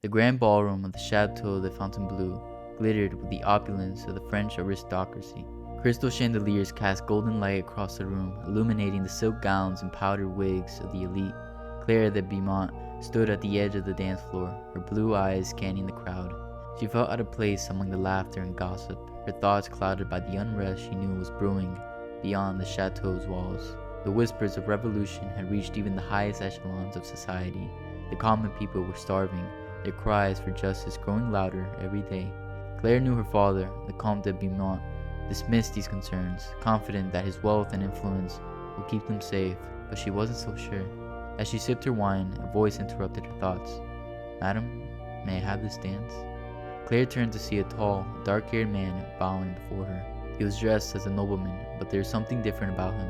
The grand ballroom of the Chateau de Fontainebleau glittered with the opulence of the French aristocracy. Crystal chandeliers cast golden light across the room, illuminating the silk gowns and powdered wigs of the elite. Claire de Beaumont stood at the edge of the dance floor, her blue eyes scanning the crowd. She felt out of place among the laughter and gossip, her thoughts clouded by the unrest she knew was brewing beyond the chateau's walls. The whispers of revolution had reached even the highest echelons of society. The common people were starving, their cries for justice growing louder every day. Claire knew her father, the Comte de Beaumont, dismissed these concerns, confident that his wealth and influence would keep them safe, but she wasn't so sure. As she sipped her wine, a voice interrupted her thoughts. "Madam, may I have this dance?" Claire turned to see a tall, dark-haired man bowing before her. He was dressed as a nobleman, but there was something different about him,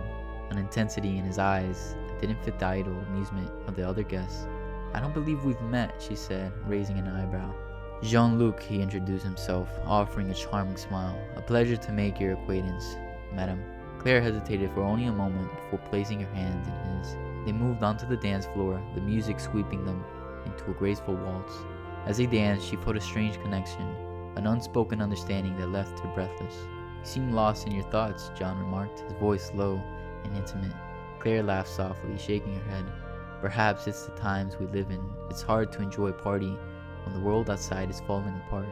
an intensity in his eyes that didn't fit the idle amusement of the other guests. "I don't believe we've met," she said, raising an eyebrow. "Jean-Luc," he introduced himself, offering a charming smile. "A pleasure to make your acquaintance, madam." Claire hesitated for only a moment before placing her hand in his. They moved onto the dance floor, the music sweeping them into a graceful waltz. As they danced, she felt a strange connection, an unspoken understanding that left her breathless. "You seem lost in your thoughts," John remarked, his voice low and intimate. Claire laughed softly, shaking her head. "Perhaps it's the times we live in. It's hard to enjoy a party when the world outside is falling apart."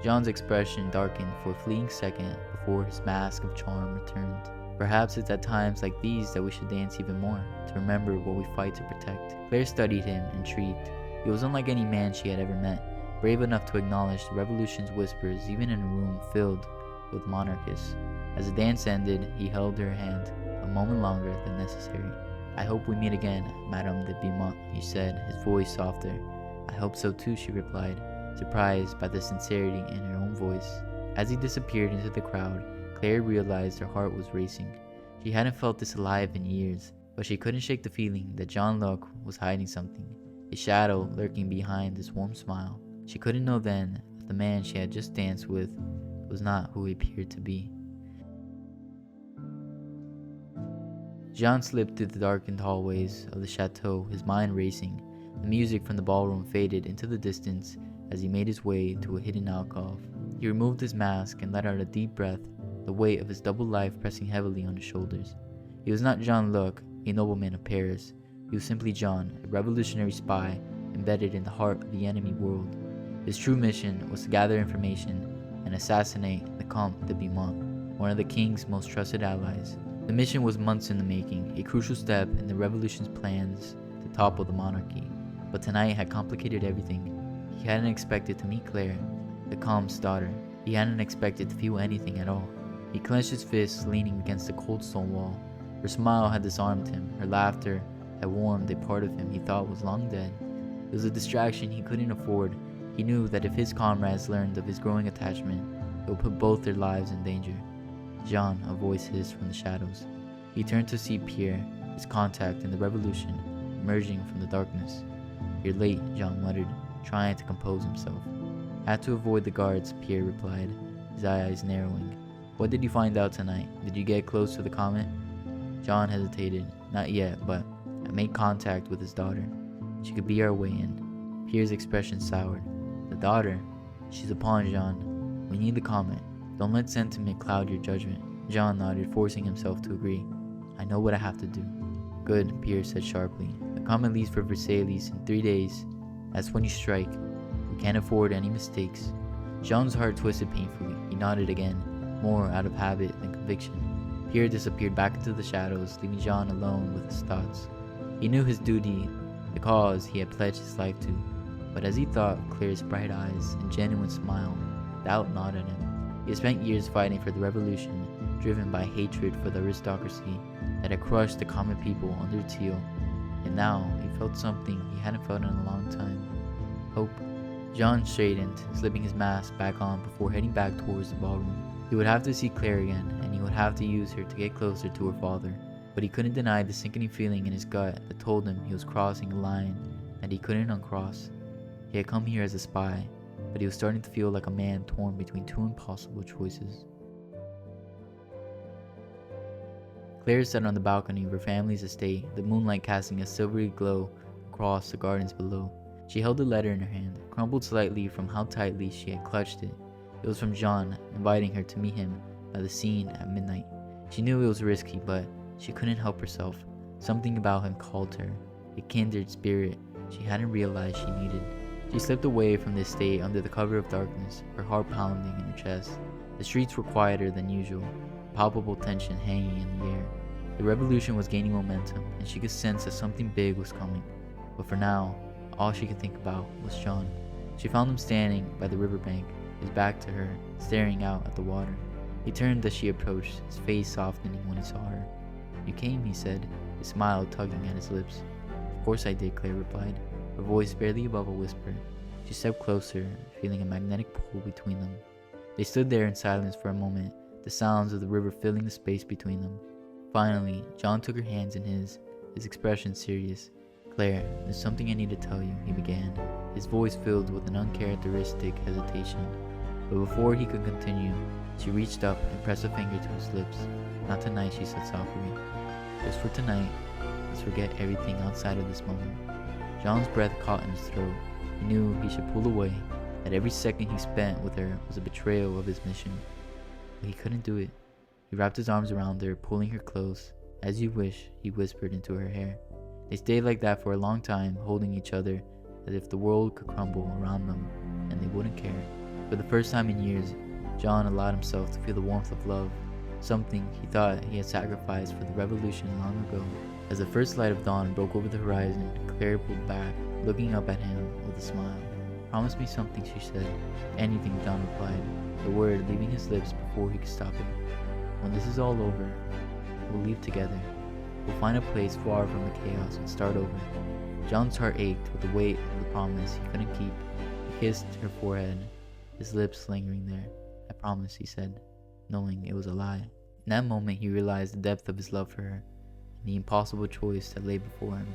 John's expression darkened for a fleeting second before his mask of charm returned. "Perhaps it's at times like these that we should dance even more, to remember what we fight to protect." Claire studied him, intrigued. He was unlike any man she had ever met, brave enough to acknowledge the revolution's whispers even in a room filled with monarchists. As the dance ended, he held her hand a moment longer than necessary. "I hope we meet again, Madame de Beaumont," he said, his voice softer. "I hope so too," she replied, surprised by the sincerity in her own voice. As he disappeared into the crowd, Claire realized her heart was racing. She hadn't felt this alive in years, but she couldn't shake the feeling that Jean-Luc was hiding something, a shadow lurking behind his warm smile. She couldn't know then that the man she had just danced with was not who he appeared to be. Jean slipped through the darkened hallways of the chateau, his mind racing. The music from the ballroom faded into the distance as he made his way to a hidden alcove. He removed his mask and let out a deep breath, the weight of his double life pressing heavily on his shoulders. He was not Jean-Luc, a nobleman of Paris. He was simply John, a revolutionary spy embedded in the heart of the enemy world. His true mission was to gather information and assassinate the Comte de Beaumont, one of the king's most trusted allies. The mission was months in the making, a crucial step in the revolution's plans to topple the monarchy. But tonight had complicated everything. He hadn't expected to meet Claire, the Comte's daughter. He hadn't expected to feel anything at all. He clenched his fists, leaning against the cold stone wall. Her smile had disarmed him. Her laughter had warmed a part of him he thought was long dead. It was a distraction he couldn't afford. He knew that if his comrades learned of his growing attachment, it would put both their lives in danger. "Jean," a voice hissed from the shadows. He turned to see Pierre, his contact in the revolution, emerging from the darkness. "You're late," Jean muttered, trying to compose himself. "Had to avoid the guards," Pierre replied, his eyes narrowing. "What did you find out tonight? Did you get close to the comet?" John hesitated. "Not yet, but I made contact with his daughter. She could be our way in." Pierre's expression soured. "The daughter? She's a pawn, Jean. We need the comet. Don't let sentiment cloud your judgment." Jean nodded, forcing himself to agree. "I know what I have to do." "Good," Pierre said sharply. "The comet leaves for Versailles in 3 days. That's when you strike. We can't afford any mistakes." Jean's heart twisted painfully. He nodded again, more out of habit than conviction. Pierre disappeared back into the shadows, leaving Jean alone with his thoughts. He knew his duty, the cause he had pledged his life to, but as he thought, Claire's bright eyes and genuine smile, doubt gnawed at him. He had spent years fighting for the revolution, driven by hatred for the aristocracy that had crushed the common people under its heel, and now he felt something he hadn't felt in a long time. Hope. Jean straightened, slipping his mask back on before heading back towards the ballroom. He would have to see Claire again, and he would have to use her to get closer to her father, but he couldn't deny the sickening feeling in his gut that told him he was crossing a line that he couldn't uncross. He had come here as a spy, but he was starting to feel like a man torn between two impossible choices. Claire sat on the balcony of her family's estate, the moonlight casting a silvery glow across the gardens below. She held the letter in her hand, crumbled slightly from how tightly she had clutched it. It was from John, inviting her to meet him by the scene at midnight. She knew it was risky, but she couldn't help herself. Something about him called her, a kindred spirit she hadn't realized she needed. She slipped away from the estate under the cover of darkness, her heart pounding in her chest. The streets were quieter than usual, palpable tension hanging in the air. The revolution was gaining momentum, and she could sense that something big was coming. But for now, all she could think about was John. She found him standing by the riverbank, his back to her, staring out at the water. He turned as she approached, his face softening when he saw her. "You came," he said, his smile tugging at his lips. "Of course I did," Claire replied, her voice barely above a whisper. She stepped closer, feeling a magnetic pull between them. They stood there in silence for a moment, the sounds of the river filling the space between them. Finally, John took her hands in his expression serious. "Claire, there's something I need to tell you," he began, his voice filled with an uncharacteristic hesitation. But before he could continue, she reached up and pressed a finger to his lips. "Not tonight," she said softly. "Just for tonight, let's forget everything outside of this moment." John's breath caught in his throat. He knew he should pull away, that every second he spent with her was a betrayal of his mission. But he couldn't do it. He wrapped his arms around her, pulling her close. "As you wish," he whispered into her hair. They stayed like that for a long time, holding each other as if the world could crumble around them and they wouldn't care. For the first time in years, John allowed himself to feel the warmth of love, something he thought he had sacrificed for the revolution long ago. As the first light of dawn broke over the horizon, Claire pulled back, looking up at him with a smile. "Promise me something," she said. "Anything," John replied, the word leaving his lips before he could stop it. "When this is all over, we'll leave together. We'll find a place far from the chaos and start over." John's heart ached with the weight of the promise he couldn't keep. He kissed her forehead, his lips lingering there. "I promise," he said, knowing it was a lie. In that moment, he realized the depth of his love for her and the impossible choice that lay before him.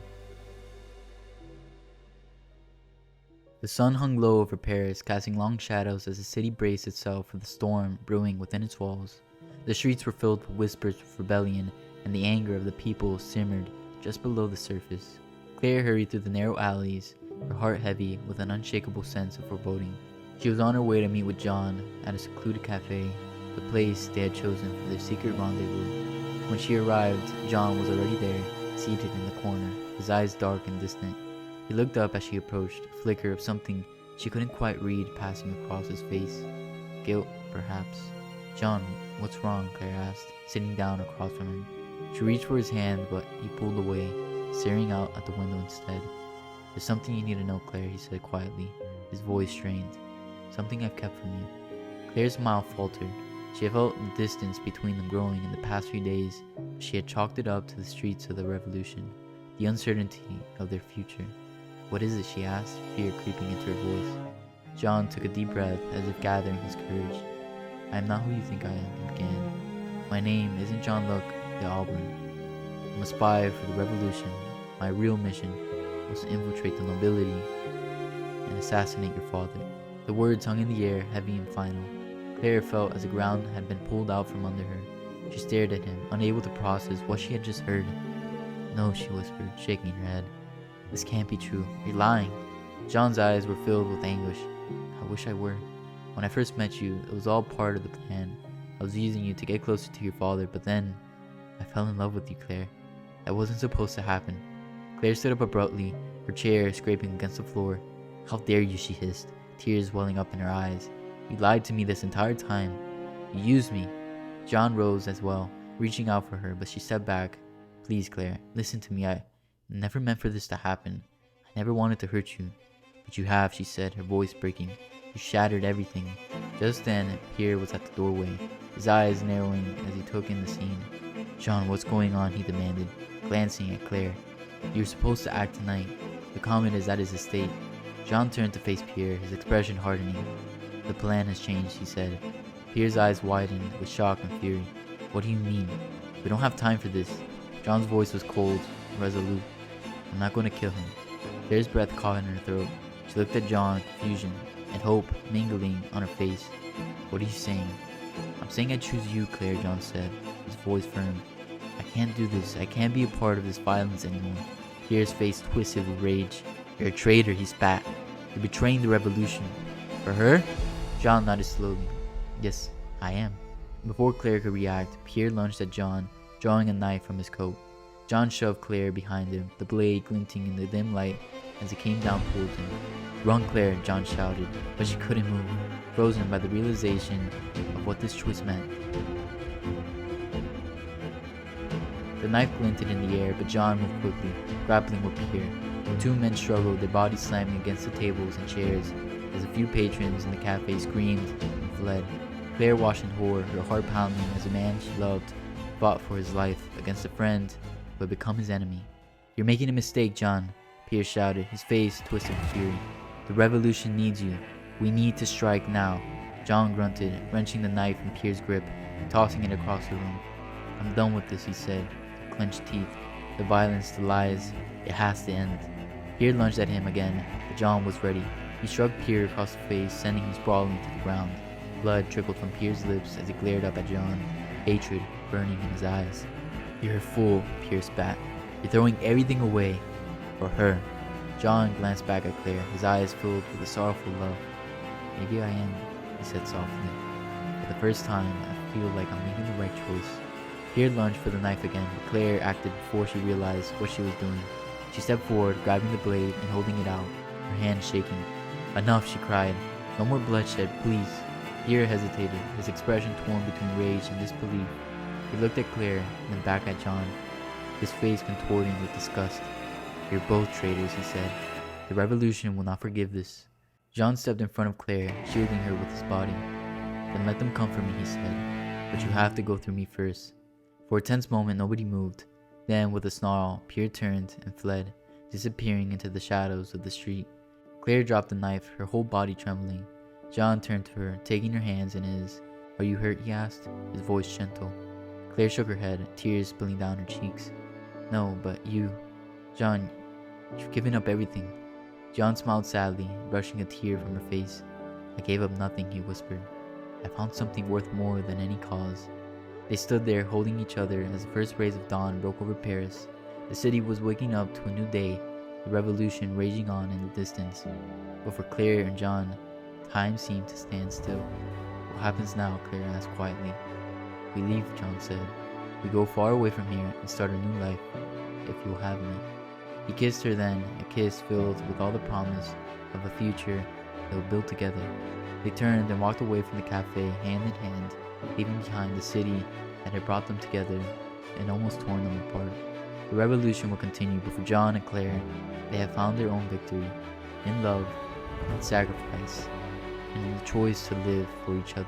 The sun hung low over Paris, casting long shadows as the city braced itself for the storm brewing within its walls. The streets were filled with whispers of rebellion, and the anger of the people simmered just below the surface. Claire hurried through the narrow alleys, her heart heavy with an unshakable sense of foreboding. She was on her way to meet with John at a secluded cafe, the place they had chosen for their secret rendezvous. When she arrived, John was already there, seated in the corner, his eyes dark and distant. He looked up as she approached, a flicker of something she couldn't quite read passing across his face. Guilt, perhaps. "John, what's wrong?" Claire asked, sitting down across from him. She reached for his hand, but he pulled away, staring out at the window instead. "There's something you need to know, Claire," he said quietly, his voice strained. "Something I've kept from you." Claire's smile faltered. She had felt the distance between them growing in the past few days, but she had chalked it up to the streets of the revolution, the uncertainty of their future. "What is it?" she asked, fear creeping into her voice. John took a deep breath as if gathering his courage. "I am not who you think I am," he began. "My name isn't John Luck de Auburn. I'm a spy for the revolution. My real mission was to infiltrate the nobility and assassinate your father." The words hung in the air, heavy and final. Claire felt as the ground had been pulled out from under her. She stared at him, unable to process what she had just heard. "No," she whispered, shaking her head. "This can't be true. You're lying." John's eyes were filled with anguish. "I wish I were. When I first met you, it was all part of the plan. I was using you to get closer to your father, but then I fell in love with you, Claire. That wasn't supposed to happen." Claire stood up abruptly, her chair scraping against the floor. "How dare you," she hissed, tears welling up in her eyes. "You lied to me this entire time. You used me." John rose as well, reaching out for her, but she stepped back. "Please, Claire, listen to me. I never meant for this to happen. I never wanted to hurt you." "But you have," she said, her voice breaking. "You shattered everything." Just then, Pierre was at the doorway, his eyes narrowing as he took in the scene. "John, what's going on?" he demanded, glancing at Claire. "You're supposed to act tonight. The comet is at his estate." John turned to face Pierre, his expression hardening. "The plan has changed," he said. Pierre's eyes widened with shock and fury. "What do you mean? We don't have time for this." John's voice was cold, resolute. "I'm not going to kill him." Claire's breath caught in her throat. She looked at John, confusion and hope mingling on her face. "What are you saying?" "I'm saying I choose you, Claire," John said, his voice firm. "I can't do this. I can't be a part of this violence anymore." Pierre's face twisted with rage. You're a traitor, he spat. You're betraying the revolution. For her? John nodded slowly. Yes, I am. Before Claire could react, Pierre lunged at John, drawing a knife from his coat. John shoved Claire behind him, the blade glinting in the dim light as it came down towards him. Run, Claire, John shouted, but she couldn't move, frozen by the realization of what this choice meant. The knife glinted in the air, but John moved quickly, grappling with Pierre. The two men struggled, their bodies slamming against the tables and chairs, as a few patrons in the cafe screamed and fled. Claire watched in horror, her heart pounding as a man she loved fought for his life against a friend who had become his enemy. You're making a mistake, John, Pierre shouted, his face twisted with fury. The revolution needs you. We need to strike now. John grunted, wrenching the knife from Pierre's grip and tossing it across the room. I'm done with this, he said, with clenched teeth. The violence, the lies, it has to end. Pierre lunged at him again, but John was ready. He shrugged Pierre across the face, sending him sprawling to the ground. Blood trickled from Pierre's lips as he glared up at John, hatred burning in his eyes. You're a fool, Pierre spat. You're throwing everything away for her. John glanced back at Claire, his eyes filled with a sorrowful love. Maybe I am, he said softly. For the first time, I feel like I'm making the right choice. Pierre lunged for the knife again, but Claire acted before she realized what she was doing. She stepped forward, grabbing the blade and holding it out, her hand shaking. Enough, she cried. No more bloodshed, please. Pierre hesitated, his expression torn between rage and disbelief. He looked at Claire and then back at John, his face contorting with disgust. You're both traitors, he said. The revolution will not forgive this. John stepped in front of Claire, shielding her with his body. Then let them come for me, he said. But you have to go through me first. For a tense moment, nobody moved. Then, with a snarl, Pierre turned and fled, disappearing into the shadows of the street. Claire dropped the knife, her whole body trembling. John turned to her, taking her hands in his. Are you hurt, he asked, his voice gentle. Claire shook her head, tears spilling down her cheeks. No, but you... John, you've given up everything. John smiled sadly, brushing a tear from her face. I gave up nothing, he whispered. I found something worth more than any cause. They stood there, holding each other as the first rays of dawn broke over Paris. The city was waking up to a new day, the revolution raging on in the distance. But for Claire and John, time seemed to stand still. What happens now? Claire asked quietly. We leave, John said. We go far away from here and start a new life, if you'll have me. He kissed her then, a kiss filled with all the promise of a future they'll build together. They turned and walked away from the cafe, hand in hand, leaving behind the city that had brought them together and almost torn them apart. The revolution will continue, but for John and Claire, they have found their own victory, in love, in sacrifice, and in the choice to live for each other.